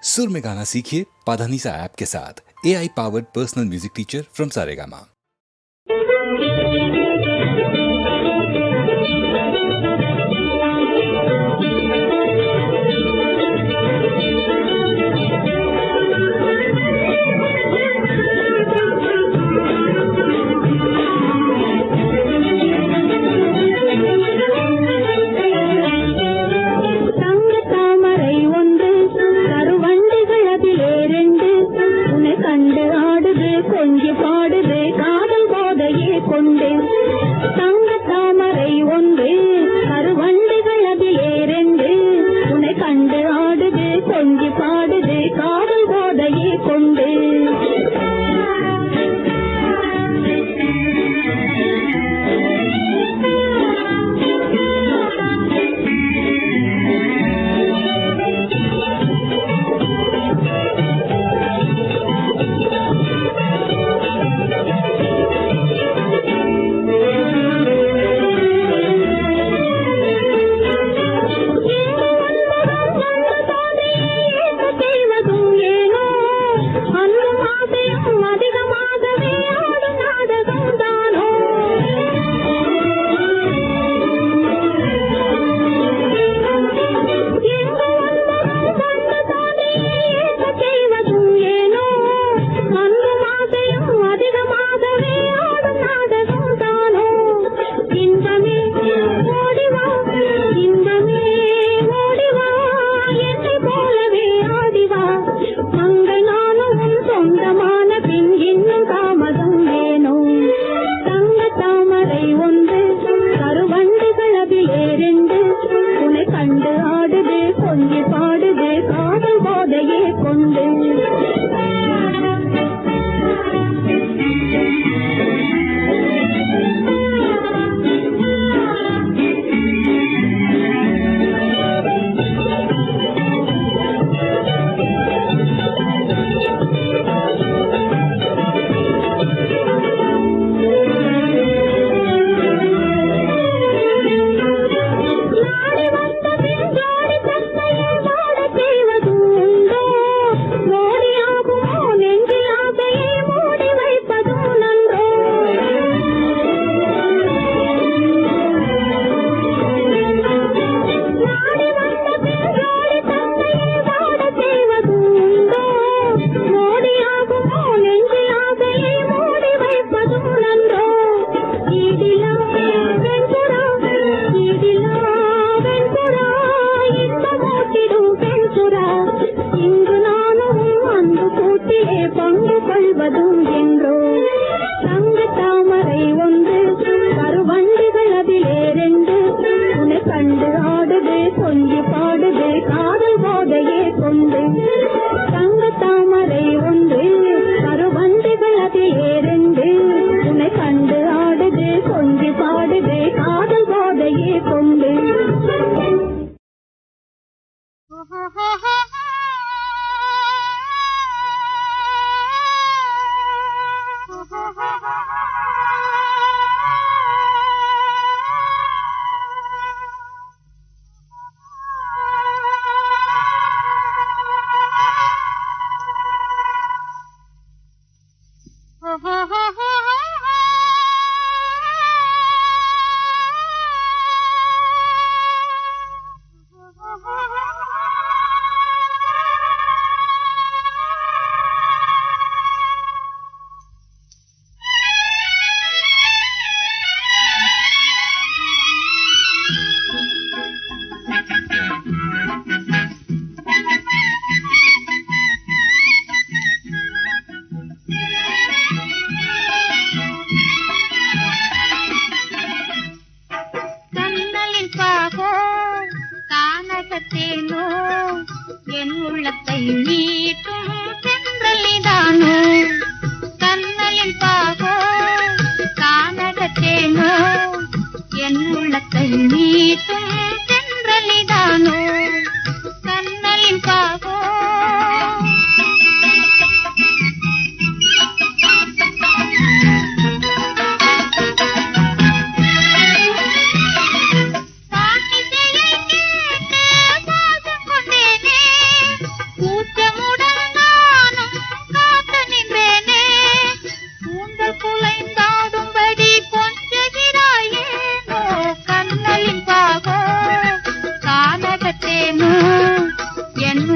सुर में गाना सीखिए पाधानीसा ऐप के साथ। AI powered personal music teacher from Saregama.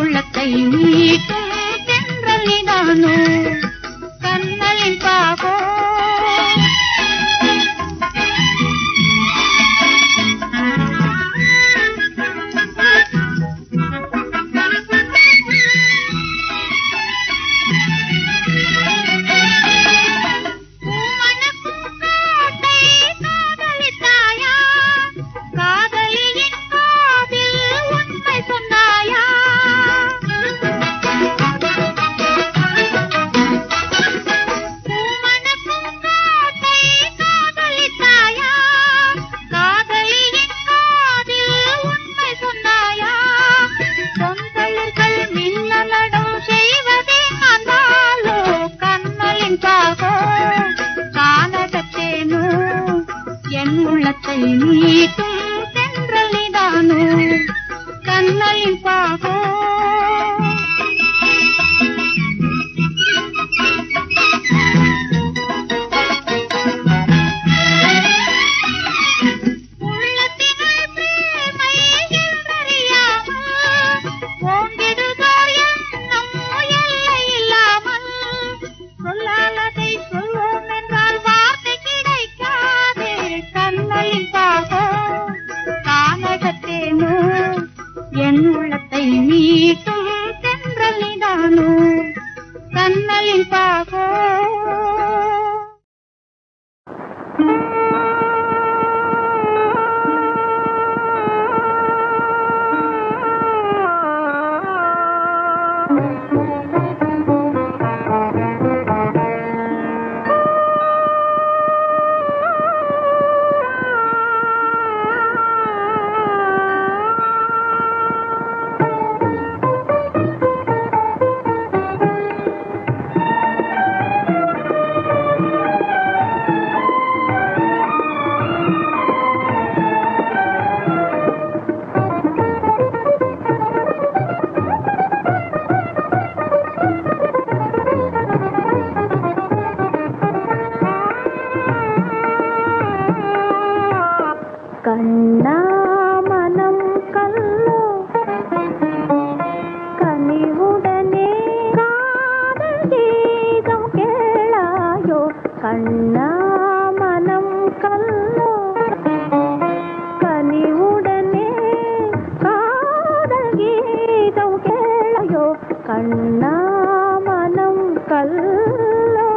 உள்ளத்தை மீட்டும் தென்றல் நீதானோ கண்ணலின் பாகோ உள்ளத்தை மீட்டும் தென்றல் நீதானோ கண்ணலின் பாகோ என் உள்ளத்தை மீட்டும் தென்றல் நீதானோ கண்ணலின் பாகோ கண்ணா மனம் கல்லோ கனிவுடனே காதல் கீதம் கேளாயோ கண்ணா மனம் கல்லோ கனிவுடனே காதல் கீதம் கேளாயோ கண்ணா மனம் கல்லோ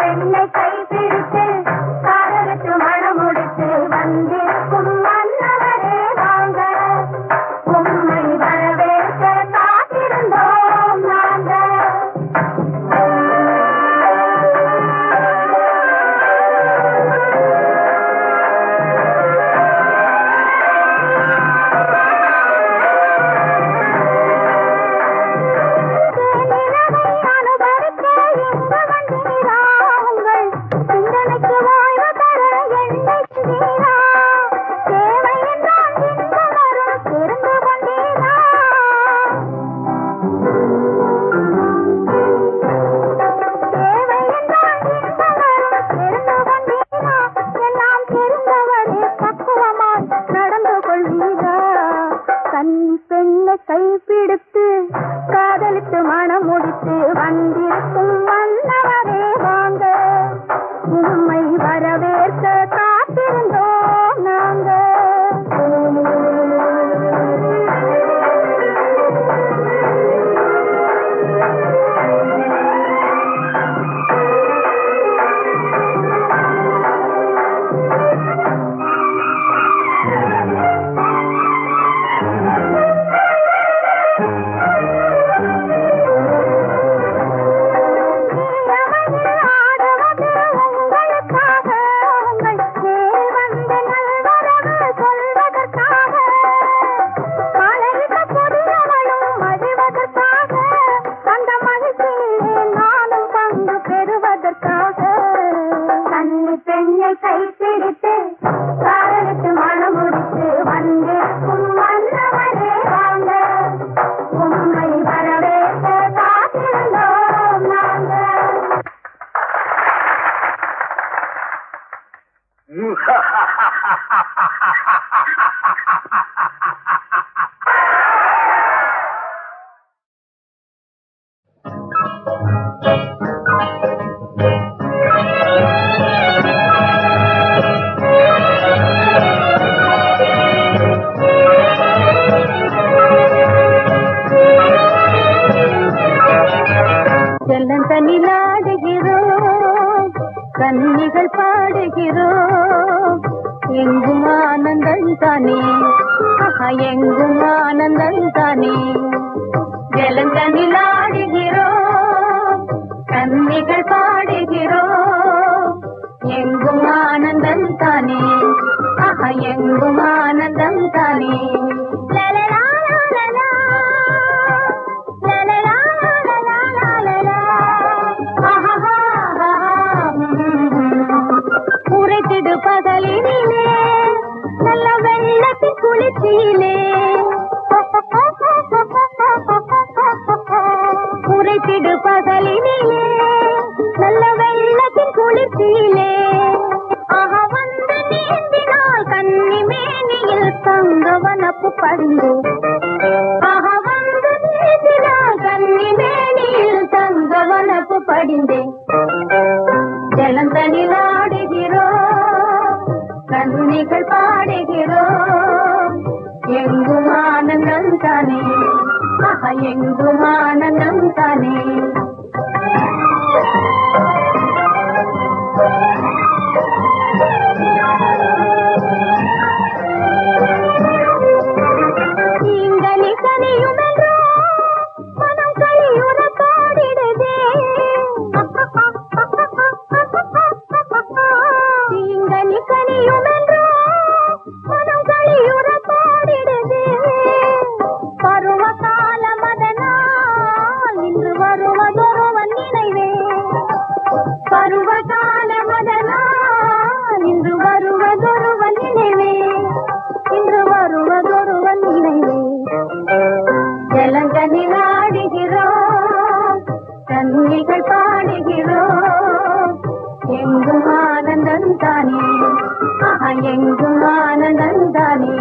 பெண்ணை கைப்பிடித்து காதலுக்கு மனம் முடித்து வந்திருக்கும் மன்னவரே வாங்க, உம்மை வரவேற்க காத்திருந்தோம் நாங்கள். பெண்ணை கைப்பிடித்து காதலித்து மனம் முடித்து வந்திருக்கும் மன்னவரே வாங்க, உம்மை வரவேற்க காத்திருந்தோம் நாங்கள். பெண்ணை கைப்பிடித்து காதலுக்கு மனம் முடித்து வந்திருக்கும் மன்னவரே வாங்க, உம்மை வரவேற்க காத்திருந்தோம் நாங்கள். செல்லந்தனிலாடுகிறோம், கன்னிகள் பாடுகிறோம், எங்கும் ஆனந்தம் தானே, எங்கும் ஆனந்தம் தானே. செல்லந்தனிலாடுகிறோம், கன்னிகள் பாடுகிறோம், எங்கும் ஆனந்தம் தானே, எங்கும் ஆனந்தம் தானே. உரைத்திடு பகலினிலே நல்ல வெள்ளத்தின் குளிர்ச்சியிலே, உரைத்திடு பகலினிலே நல்ல வெள்ளத்தின் குளிர்ச்சியிலே, வந்து நீந்தினால் கன்னி மேனியில் தங்கவனப்பு படிந்து, வந்து நீந்தினால் கன்னி மேனியில் தங்கவனப்பு படிந்தே. ஜலந்தனிலாடுகிறோம், கன்னிகள் பாடுகிறோம், எங்கும் ஆனந்தம் தானே, எங்கும் ஆனந்தம் தானே. நீங்கனி கனியுமென்றோ மனம் கலியுற காடிடுதே, நீங்கனி கனியுமென்றோ மனம் கலியுற காடிடுதே. பருவ காலம் அதனால் இன்று வருவதொருவன் நினைவே, பருவ காலம் அதனால் இன்று வருவதொருவன் நினைவே, இன்று வருவதொருவன் நினைவே. ஜலங்கனிலாடுகிறோம், கன்னிகள் பாடுகிறோம், எங்கும் ஆனந்தம் தானே, எங்கும் ஆனந்தம் தானே.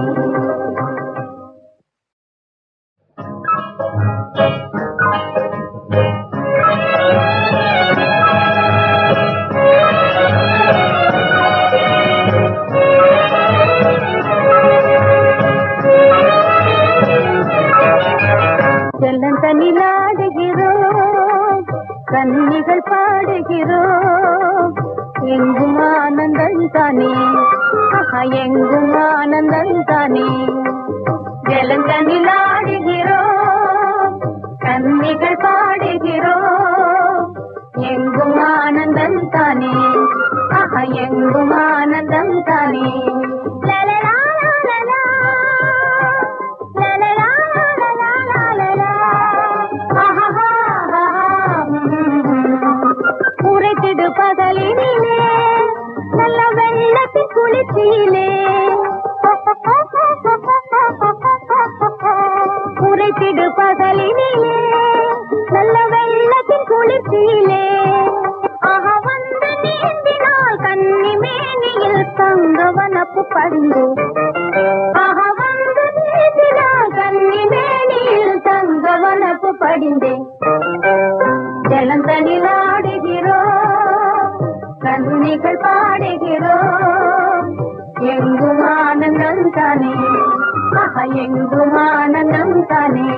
ஜலந்தனிலாடுகிறோம், கன்னிகள் பாடுகிறோம் எங்கும் ஆனந்தம் தானே எங்கும் ஆனந்தம் தானே ஜலந்தனில் ஆடுகிறோம் கன்னிகள் பாடுகிறோம் எங்கும் ஆனந்தம் தானே எங்கும் ஆனந்தம் தானே லலலா லலலா லலலா லலலா லலலா உரைத்திடு பகலினிலே நல்ல வெள்ளத்தின் குளிர்ச்சியிலே உரைத்திடு பகலினிலே நல்ல வெள்ளத்தின் குளிர்ச்சியிலே வந்து நீந்தினால் கன்னி மேனியில் தங்கவனப்பு படிந்து வந்து நீந்தினால் கன்னி மேனியில் தங்கவனப்பு படிந்தே ஜலந்தனில் ஆடுகிறோம் கன்னிகள் பாடுகிறோம் எங்கும் ஆனந்தம் தானே எங்கும் ஆனந்தம் தானே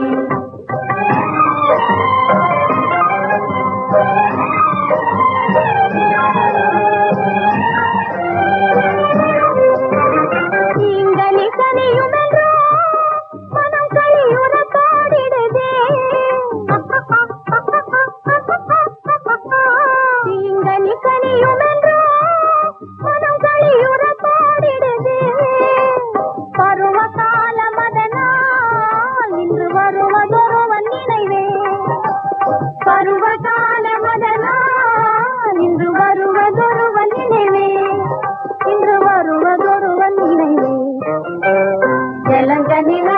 நீங்கனி கனியுமென்றோ மனம் களியுற பாடிடுதே நீங்கனி கனியுமென்றோ மனம் களியுற பாடிடுதே பருவகால மதனால் இன்று வருவதொருவன் நினைவே பருவகால மதனால் இன்று வருவதொருவன் நினைவே இன்று வருவதொருவன் நினைவே ஜலங்கனில்